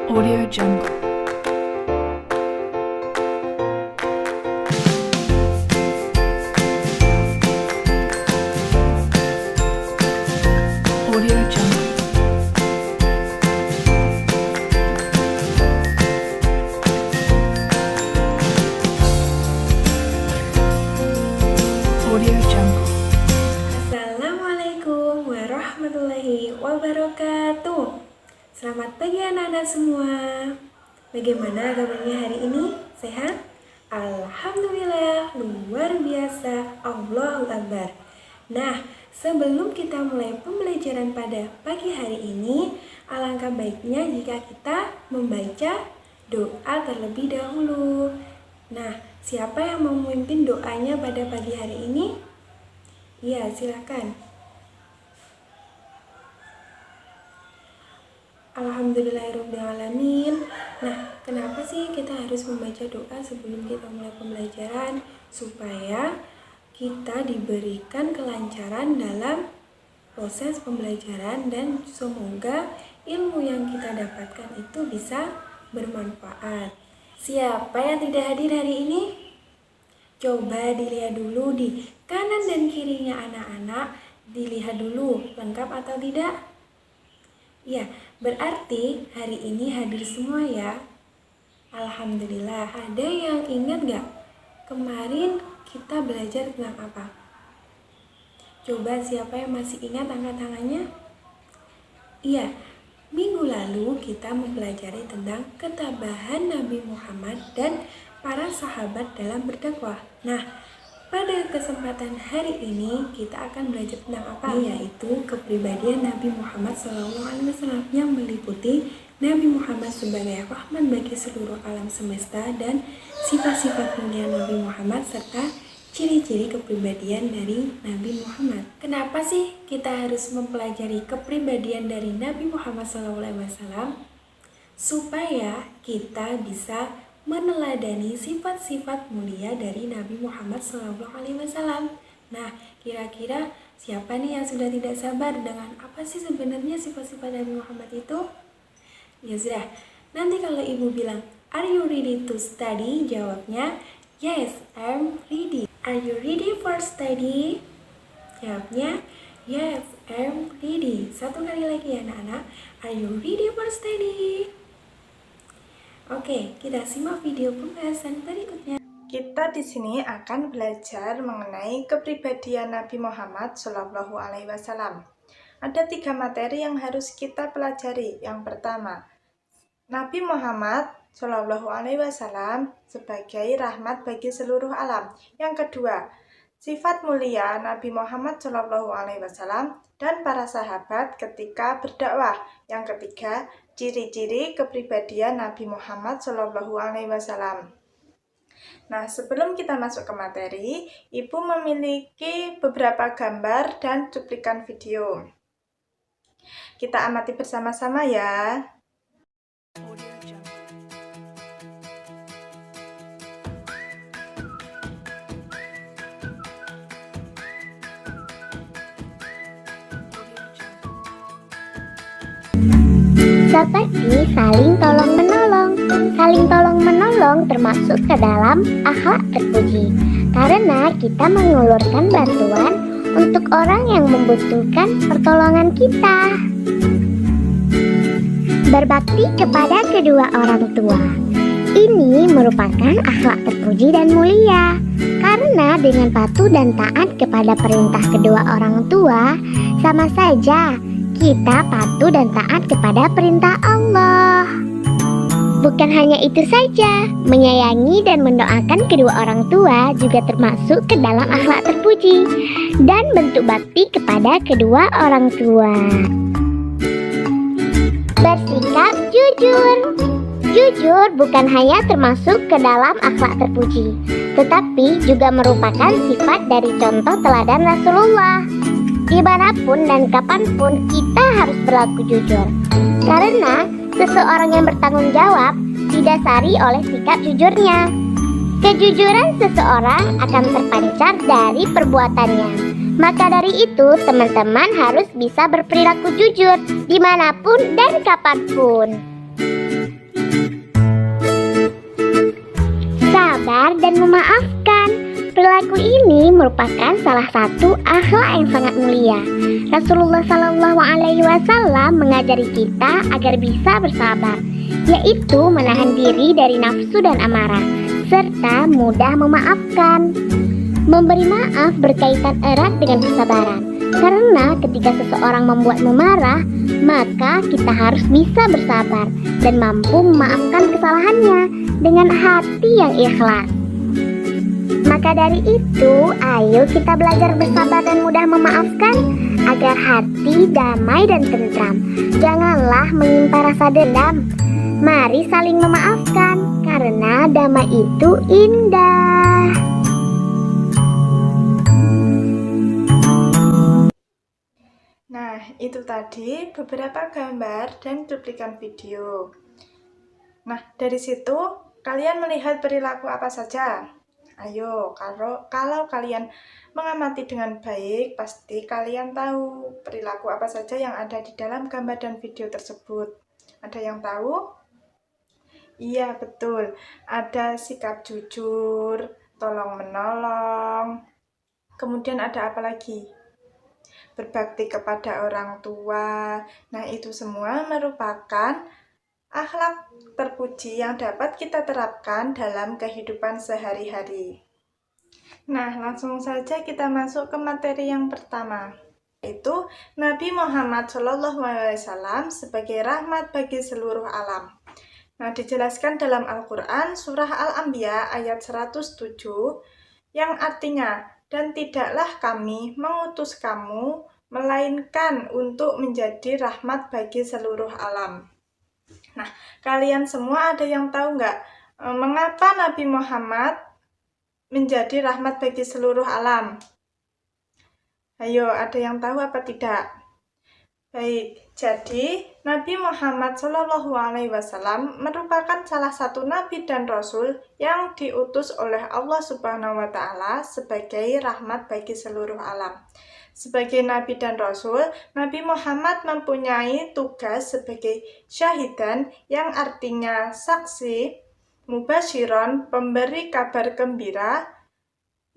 Audio Jungle. Audio Jungle. Audio Jungle. Assalamualaikum warahmatullahi wabarakatuh. Selamat pagi anak-anak semua. Bagaimana kabarnya hari ini? Sehat? Alhamdulillah, luar biasa. Allahu Akbar. Nah, sebelum kita mulai pembelajaran pada pagi hari ini, alangkah baiknya jika kita membaca doa terlebih dahulu. Nah, siapa yang mau memimpin doanya pada pagi hari ini? Iya, silakan. Alhamdulillahirrahmanirrahim. Nah, kenapa sih kita harus membaca doa sebelum kita mulai pembelajaran? Supaya kita diberikan kelancaran dalam proses pembelajaran dan semoga ilmu yang kita dapatkan itu bisa bermanfaat. Siapa yang tidak hadir hari ini? Coba dilihat dulu di kanan dan kirinya anak-anak, dilihat dulu lengkap atau tidak? Ya, berarti hari ini hadir semua ya. Alhamdulillah. Ada yang ingat gak? Kemarin kita belajar tentang apa? Coba siapa yang masih ingat angkat tangannya? Iya, minggu lalu kita mempelajari tentang ketabahan Nabi Muhammad dan para sahabat dalam berdakwah. Nah, pada kesempatan hari ini kita akan belajar tentang apa? Yaitu kepribadian Nabi Muhammad SAW yang meliputi Nabi Muhammad sebagai rahmat bagi seluruh alam semesta dan sifat-sifat mulia Nabi Muhammad serta ciri-ciri kepribadian dari Nabi Muhammad. Kenapa sih kita harus mempelajari kepribadian dari Nabi Muhammad SAW? Supaya kita bisa meneladani sifat-sifat mulia dari Nabi Muhammad SAW. Nah, kira-kira siapa nih yang sudah tidak sabar dengan apa sih sebenarnya sifat-sifat Nabi Muhammad itu? Ya sudah, nanti kalau ibu bilang, "Are you ready to study?" Jawabnya, "Yes, I'm ready." Are you ready for study? Jawabnya, "Yes, I'm ready." Satu kali lagi ya anak-anak, are you ready for study? Oke, kita simak video pembahasan berikutnya. Kita di sini akan belajar mengenai kepribadian Nabi Muhammad Shallallahu Alaihi Wasallam. Ada 3 materi yang harus kita pelajari. Yang pertama, Nabi Muhammad Shallallahu Alaihi Wasallam sebagai rahmat bagi seluruh alam. Yang kedua, sifat mulia Nabi Muhammad Shallallahu Alaihi Wasallam dan para sahabat ketika berdakwah. Yang ketiga, ciri-ciri kepribadian Nabi Muhammad Shallallahu Alaihi Wasallam. Nah, sebelum kita masuk ke materi, Ibu memiliki beberapa gambar dan cuplikan video. Kita amati bersama-sama ya. Audio Jungle. Audio Jungle. Seperti saling tolong-menolong. Saling tolong-menolong termasuk ke dalam akhlak terpuji. Karena kita mengulurkan bantuan untuk orang yang membutuhkan pertolongan kita. Berbakti kepada kedua orang tua. Ini merupakan akhlak terpuji dan mulia. Karena dengan patuh dan taat kepada perintah kedua orang tua, sama saja kita patuh dan taat kepada perintah Allah. Bukan hanya itu saja, menyayangi dan mendoakan kedua orang tua juga termasuk ke dalam akhlak terpuji dan bentuk bakti kepada kedua orang tua. Bersikap jujur. Jujur bukan hanya termasuk ke dalam akhlak terpuji, tetapi juga merupakan sifat dari contoh teladan Rasulullah. Dimanapun dan kapanpun kita harus berlaku jujur. Karena seseorang yang bertanggung jawab didasari oleh sikap jujurnya. Kejujuran seseorang akan terpancar dari perbuatannya. Maka dari itu, teman-teman harus bisa berperilaku jujur dimanapun dan kapanpun. Sabar dan memaafkan. Perilaku ini merupakan salah satu akhlak yang sangat mulia. Rasulullah Shallallahu Alaihi Wasallam mengajari kita agar bisa bersabar, yaitu menahan diri dari nafsu dan amarah, serta mudah memaafkan. Memberi maaf berkaitan erat dengan kesabaran, karena ketika seseorang membuatmu marah, maka kita harus bisa bersabar dan mampu memaafkan kesalahannya dengan hati yang ikhlas. Maka dari itu, ayo kita belajar bersabar dan mudah memaafkan agar hati damai dan tentram. Janganlah menyimpan rasa dendam. Mari saling memaafkan, karena damai itu indah. Nah, itu tadi beberapa gambar dan cuplikan video. Nah, dari situ kalian melihat perilaku apa saja? Ayo, kalau kalian mengamati dengan baik, pasti kalian tahu perilaku apa saja yang ada di dalam gambar dan video tersebut. Ada yang tahu? Iya, betul. Ada sikap jujur, tolong menolong. Kemudian ada apa lagi? Berbakti kepada orang tua. Nah, itu semua merupakan akhlak terpuji yang dapat kita terapkan dalam kehidupan sehari-hari. Nah, langsung saja kita masuk ke materi yang pertama, yaitu Nabi Muhammad SAW sebagai rahmat bagi seluruh alam. Nah, dijelaskan dalam Al-Quran surah Al-Anbiya ayat 107 yang artinya, dan tidaklah kami mengutus kamu melainkan untuk menjadi rahmat bagi seluruh alam. Nah, kalian semua ada yang tahu nggak mengapa Nabi Muhammad menjadi rahmat bagi seluruh alam? Ayo, ada yang tahu apa tidak? Baik, jadi Nabi Muhammad SAW merupakan salah satu nabi dan rasul yang diutus oleh Allah Subhanahu wa Ta'ala sebagai rahmat bagi seluruh alam. Sebagai nabi dan rasul, Nabi Muhammad mempunyai tugas sebagai syahidan yang artinya saksi, mubasyiron, pemberi kabar gembira,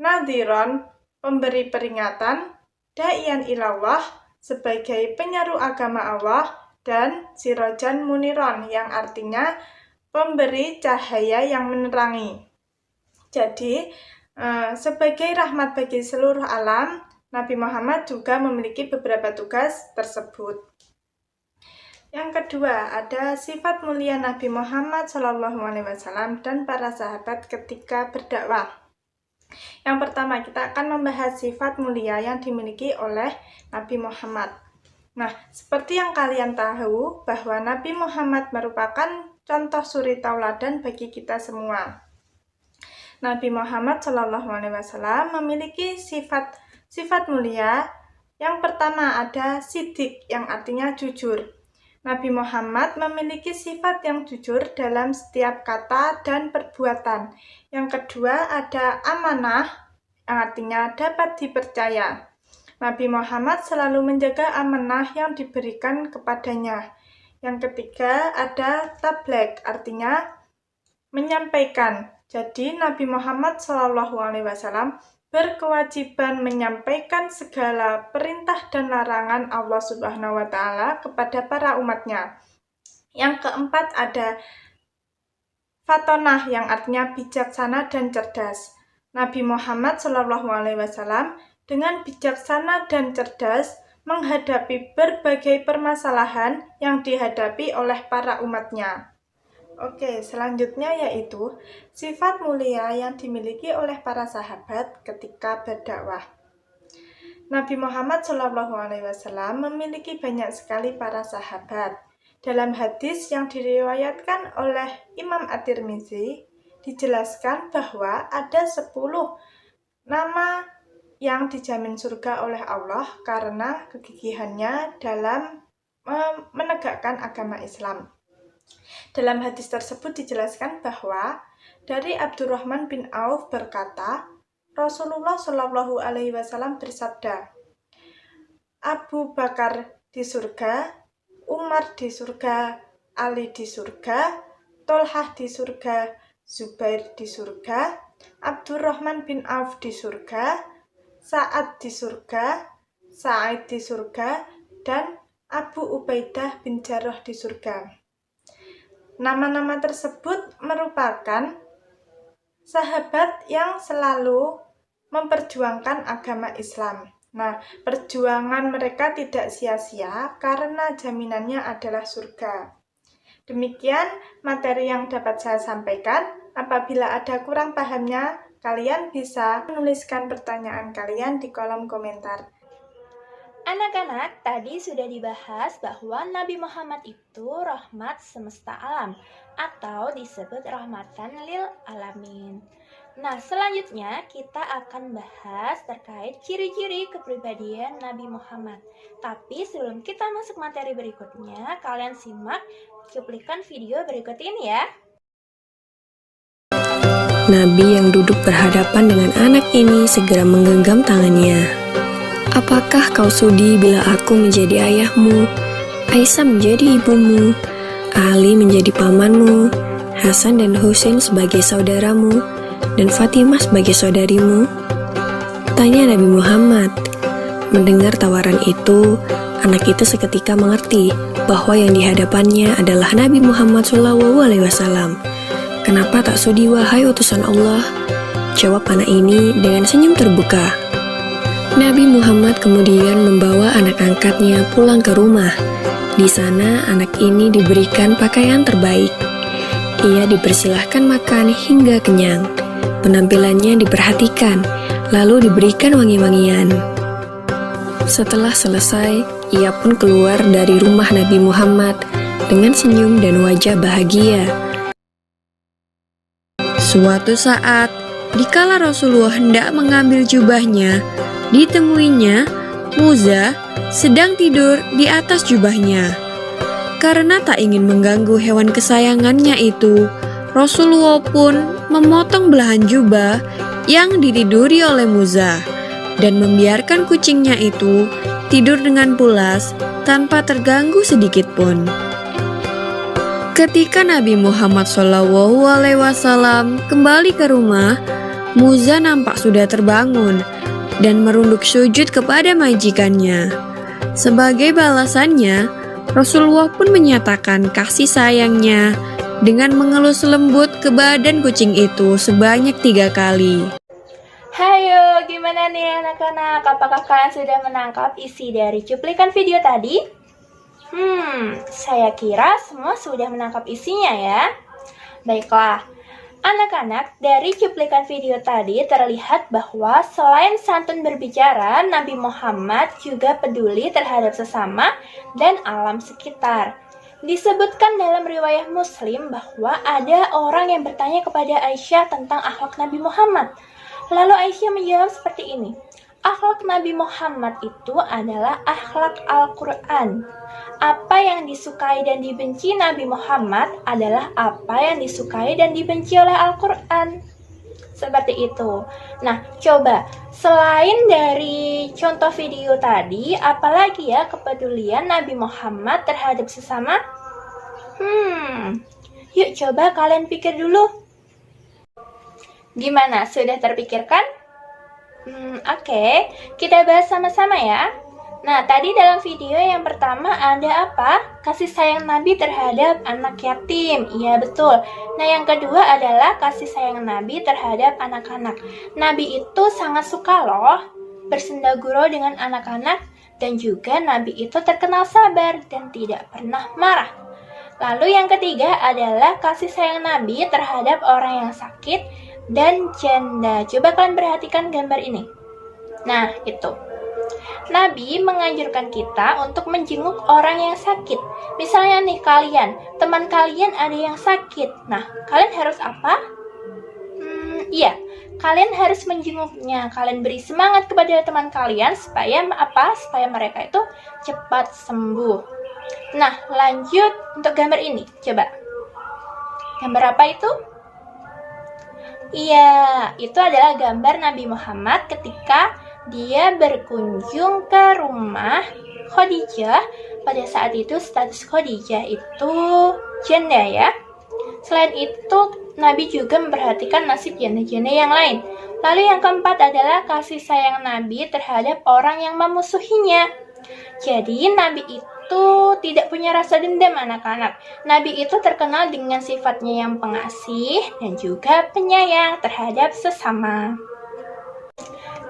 nadhiron, pemberi peringatan, da'iyan ilallah, sebagai penyeru agama Allah, dan sirajan muniron yang artinya pemberi cahaya yang menerangi. Jadi, sebagai rahmat bagi seluruh alam, Nabi Muhammad juga memiliki beberapa tugas tersebut. Yang kedua, ada sifat mulia Nabi Muhammad SAW dan para sahabat ketika berdakwah. Yang pertama, kita akan membahas sifat mulia yang dimiliki oleh Nabi Muhammad. Nah, seperti yang kalian tahu bahwa Nabi Muhammad merupakan contoh suri tauladan bagi kita semua. Nabi Muhammad SAW memiliki sifat mulia. Yang pertama ada sidik, yang artinya jujur. Nabi Muhammad memiliki sifat yang jujur dalam setiap kata dan perbuatan. Yang kedua ada amanah, yang artinya dapat dipercaya. Nabi Muhammad selalu menjaga amanah yang diberikan kepadanya. Yang ketiga ada tabligh, artinya menyampaikan. Jadi Nabi Muhammad SAW berkewajiban menyampaikan segala perintah dan larangan Allah Subhanahu wa Ta'ala kepada para umatnya. Yang keempat ada fatonah, yang artinya bijaksana dan cerdas. Nabi Muhammad SAW dengan bijaksana dan cerdas menghadapi berbagai permasalahan yang dihadapi oleh para umatnya. Oke, selanjutnya yaitu sifat mulia yang dimiliki oleh para sahabat ketika berdakwah. Nabi Muhammad SAW memiliki banyak sekali para sahabat. Dalam hadis yang diriwayatkan oleh Imam At-Tirmizi, dijelaskan bahwa ada 10 nama yang dijamin surga oleh Allah karena kegigihannya dalam menegakkan agama Islam. Dalam hadis tersebut dijelaskan bahwa dari Abdurrahman bin Auf berkata, Rasulullah Shallallahu Alaihi Wasallam bersabda, Abu Bakar di surga, Umar di surga, Ali di surga, Tolhah di surga, Zubair di surga, Abdurrahman bin Auf di surga, Sa'ad di surga, Sa'id di surga, dan Abu Ubaidah bin Jarrah di surga. Nama-nama tersebut merupakan sahabat yang selalu memperjuangkan agama Islam. Nah, perjuangan mereka tidak sia-sia karena jaminannya adalah surga. Demikian materi yang dapat saya sampaikan. Apabila ada kurang pahamnya, kalian bisa menuliskan pertanyaan kalian di kolom komentar. Anak-anak, tadi sudah dibahas bahwa Nabi Muhammad itu rahmat semesta alam atau disebut rahmatan lil alamin. Nah, selanjutnya kita akan bahas terkait ciri-ciri kepribadian Nabi Muhammad. Tapi sebelum kita masuk materi berikutnya, kalian simak cuplikan video berikut ini ya. Nabi yang duduk berhadapan dengan anak ini segera menggenggam tangannya. Apakah kau sudi bila aku menjadi ayahmu, Aisyah menjadi ibumu, Ali menjadi pamanmu, Hasan dan Husain sebagai saudaramu, dan Fatimah sebagai saudarimu? Tanya Nabi Muhammad. Mendengar tawaran itu, anak itu seketika mengerti bahwa yang dihadapannya adalah Nabi Muhammad SAW. Kenapa tak sudi wahai utusan Allah? Jawab anak ini dengan senyum terbuka. Nabi Muhammad kemudian membawa anak angkatnya pulang ke rumah. Di sana anak ini diberikan pakaian terbaik. Ia dipersilahkan makan hingga kenyang. Penampilannya diperhatikan, lalu diberikan wangi-wangian. Setelah selesai, ia pun keluar dari rumah Nabi Muhammad dengan senyum dan wajah bahagia. Suatu saat, dikala Rasulullah hendak mengambil jubahnya, ditemuinya Muza sedang tidur di atas jubahnya. Karena tak ingin mengganggu hewan kesayangannya itu, Rasulullah pun memotong belahan jubah yang ditiduri oleh Muza dan membiarkan kucingnya itu tidur dengan pulas tanpa terganggu sedikit pun. Ketika Nabi Muhammad SAW kembali ke rumah, Muza nampak sudah terbangun dan merunduk sujud kepada majikannya. Sebagai balasannya, Rasulullah pun menyatakan kasih sayangnya dengan mengelus lembut ke badan kucing itu sebanyak 3 kali. Hayo, gimana nih anak-anak? Apakah kalian sudah menangkap isi dari cuplikan video tadi? Saya kira semua sudah menangkap isinya ya. Baiklah, anak-anak, dari cuplikan video tadi terlihat bahwa selain santun berbicara, Nabi Muhammad juga peduli terhadap sesama dan alam sekitar. Disebutkan dalam riwayat Muslim bahwa ada orang yang bertanya kepada Aisyah tentang akhlak Nabi Muhammad. Lalu Aisyah menjawab seperti ini, akhlak Nabi Muhammad itu adalah akhlak Al-Quran. Apa yang disukai dan dibenci Nabi Muhammad adalah apa yang disukai dan dibenci oleh Al-Quran. Seperti itu. Nah, coba, selain dari contoh video tadi, apalagi ya kepedulian Nabi Muhammad terhadap sesama? Yuk coba kalian pikir dulu. Gimana, sudah terpikirkan? Oke, kita bahas sama-sama ya. Nah, tadi dalam video yang pertama ada apa? Kasih sayang Nabi terhadap anak yatim. Iya, betul. Nah, yang kedua adalah kasih sayang Nabi terhadap anak-anak. Nabi itu sangat suka loh bersenda gurau dengan anak-anak, dan juga Nabi itu terkenal sabar dan tidak pernah marah. Lalu yang ketiga adalah kasih sayang Nabi terhadap orang yang sakit dan janda. Coba kalian perhatikan gambar ini. Nah, itu. Nabi menganjurkan kita untuk menjenguk orang yang sakit. Misalnya nih kalian, teman kalian ada yang sakit. Nah, kalian harus apa? Iya, kalian harus menjenguknya. Kalian beri semangat kepada teman kalian supaya apa? Supaya mereka itu cepat sembuh. Nah, lanjut untuk gambar ini. Coba. Gambar apa itu? Iya, itu adalah gambar Nabi Muhammad ketika dia berkunjung ke rumah Khadijah pada saat itu status Khadijah itu janda ya. Selain itu, Nabi juga memperhatikan nasib janda-janda yang lain. Lalu yang keempat adalah kasih sayang Nabi terhadap orang yang memusuhinya. Jadi Nabi itu tidak punya rasa dendam anak-anak. Nabi itu terkenal dengan sifatnya yang pengasih dan juga penyayang terhadap sesama.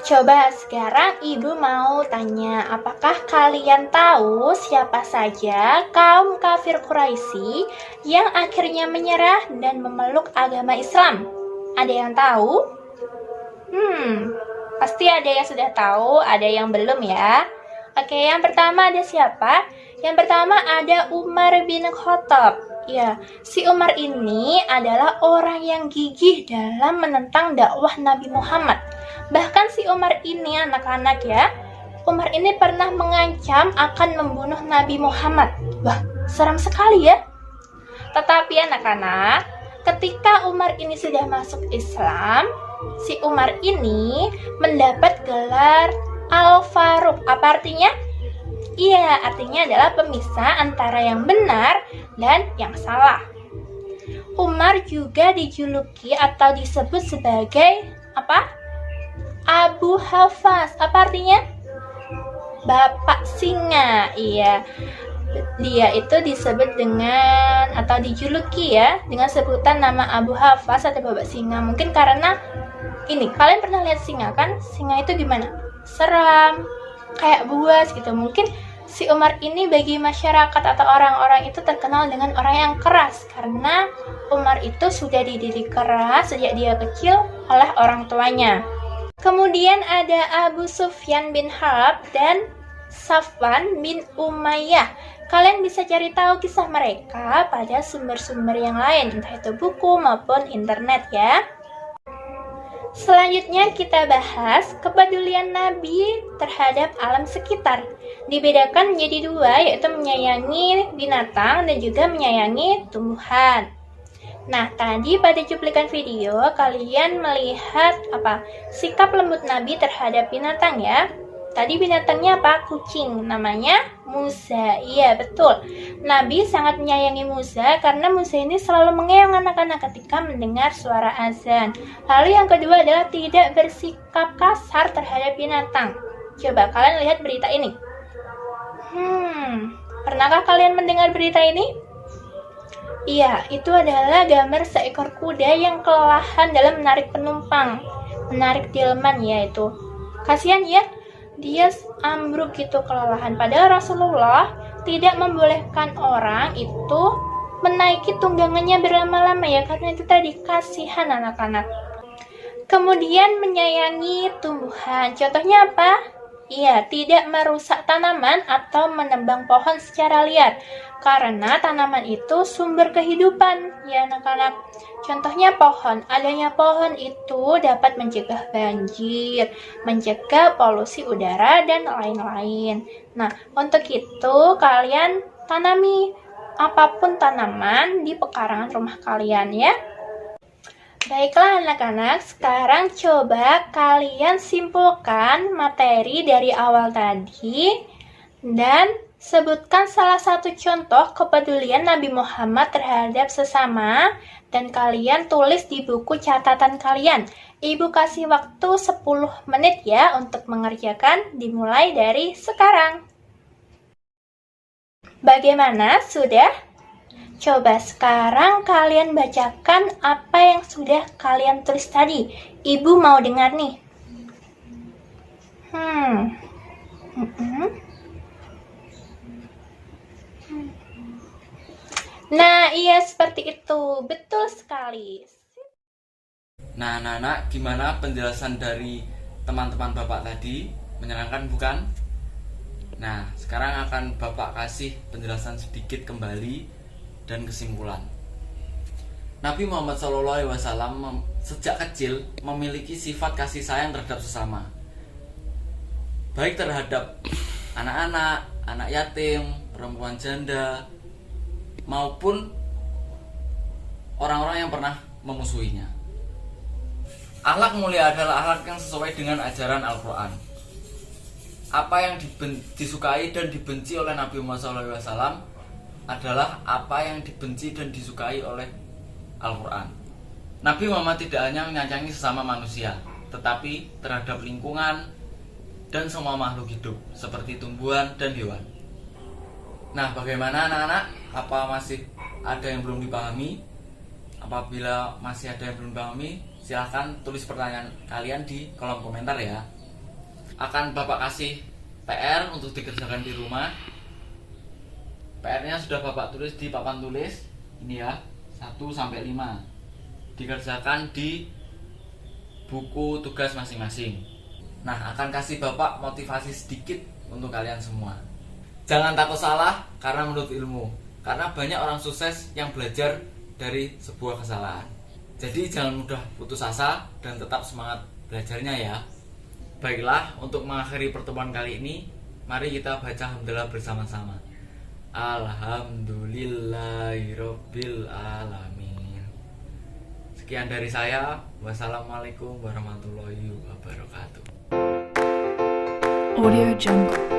Coba sekarang ibu mau tanya, apakah kalian tahu siapa saja kaum kafir Quraisy yang akhirnya menyerah dan memeluk agama Islam? Ada yang tahu? Pasti ada yang sudah tahu, ada yang belum ya. Oke, yang pertama ada siapa? Yang pertama ada Umar bin Khattab. Ya, si Umar ini adalah orang yang gigih dalam menentang dakwah Nabi Muhammad. Bahkan si Umar ini anak-anak ya, Umar ini pernah mengancam akan membunuh Nabi Muhammad. Wah, seram sekali ya. Tetapi anak-anak, ketika Umar ini sudah masuk Islam, si Umar ini mendapat gelar Al-Faruq. Apa artinya? Iya, artinya adalah pemisah antara yang benar dan yang salah. Umar juga dijuluki atau disebut sebagai apa? Abu Hafaz. Apa artinya? Bapak singa. Iya. Dia itu disebut dengan atau dijuluki ya dengan sebutan nama Abu Hafaz atau bapak singa. Mungkin karena ini, kalian pernah lihat singa kan? Singa itu gimana? Seram, kayak buas gitu. Mungkin si Umar ini bagi masyarakat atau orang-orang itu terkenal dengan orang yang keras karena Umar itu sudah dididik keras sejak dia kecil oleh orang tuanya. Kemudian ada Abu Sufyan bin Harb dan Safwan bin Umayyah. Kalian bisa cari tahu kisah mereka pada sumber-sumber yang lain, entah itu buku maupun internet ya. Selanjutnya kita bahas kepedulian Nabi terhadap alam sekitar. Dibedakan menjadi dua, yaitu menyayangi binatang dan juga menyayangi tumbuhan. Nah, tadi pada cuplikan video kalian melihat sikap lembut Nabi terhadap binatang ya. Tadi binatangnya apa? Kucing, namanya Musa. Iya, betul. Nabi sangat menyayangi Musa karena Musa ini selalu mengeong anak-anak ketika mendengar suara azan. Lalu yang kedua adalah tidak bersikap kasar terhadap binatang. Coba kalian lihat berita ini. Pernahkah kalian mendengar berita ini? Iya, itu adalah gambar seekor kuda yang kelelahan dalam menarik penumpang, menarik delman ya itu. Kasihan ya, dia ambruk gitu kelelahan. Padahal Rasulullah tidak membolehkan orang itu menaiki tunggangannya berlama-lama ya, karena itu tadi kasihan anak-anak. Kemudian menyayangi tumbuhan. Contohnya apa? Iya, tidak merusak tanaman atau menebang pohon secara liar. Karena tanaman itu sumber kehidupan, ya anak-anak. Contohnya pohon. Adanya pohon itu dapat mencegah banjir, mencegah polusi udara, dan lain-lain. Nah, untuk itu kalian tanami apapun tanaman di pekarangan rumah kalian ya. Baiklah anak-anak, sekarang coba kalian simpulkan materi dari awal tadi dan sebutkan salah satu contoh kepedulian Nabi Muhammad terhadap sesama dan kalian tulis di buku catatan kalian. Ibu kasih waktu 10 menit ya untuk mengerjakan, dimulai dari sekarang. Bagaimana? Sudah? Coba sekarang kalian bacakan apa yang sudah kalian tulis tadi. Ibu mau dengar nih. Nah, iya seperti itu. Betul sekali. Nah, anak-anak, gimana penjelasan dari teman-teman Bapak tadi? Menyenangkan bukan? Nah, sekarang akan Bapak kasih penjelasan sedikit kembali dan kesimpulan. Nabi Muhammad SAW sejak kecil memiliki sifat kasih sayang terhadap sesama, baik terhadap anak-anak, anak yatim, perempuan janda, maupun orang-orang yang pernah memusuhinya. Akhlak mulia adalah akhlak yang sesuai dengan ajaran Al-Quran. apa yang disukai dan dibenci oleh Nabi Muhammad SAW adalah apa yang dibenci dan disukai oleh Al-Quran. Nabi Muhammad tidak hanya menyayangi sesama manusia, tetapi terhadap lingkungan dan semua makhluk hidup seperti tumbuhan dan hewan. Nah, bagaimana anak-anak? Apa masih ada yang belum dipahami? Apabila masih ada yang belum dipahami, silahkan tulis pertanyaan kalian di kolom komentar ya. Akan Bapak kasih PR untuk dikerjakan di rumah. PR-nya sudah Bapak tulis di papan tulis. Ini ya, 1-5. Dikerjakan di buku tugas masing-masing. Nah, akan kasih Bapak motivasi sedikit untuk kalian semua. Jangan takut salah karena menurut ilmu. Karena banyak orang sukses yang belajar dari sebuah kesalahan. Jadi jangan mudah putus asa dan tetap semangat belajarnya ya. Baiklah, untuk mengakhiri pertemuan kali ini, mari kita baca hamdalah bersama-sama. Alhamdulillahirabbil alamin. Sekian dari saya. Wassalamualaikum warahmatullahi wabarakatuh. Audio Jungle.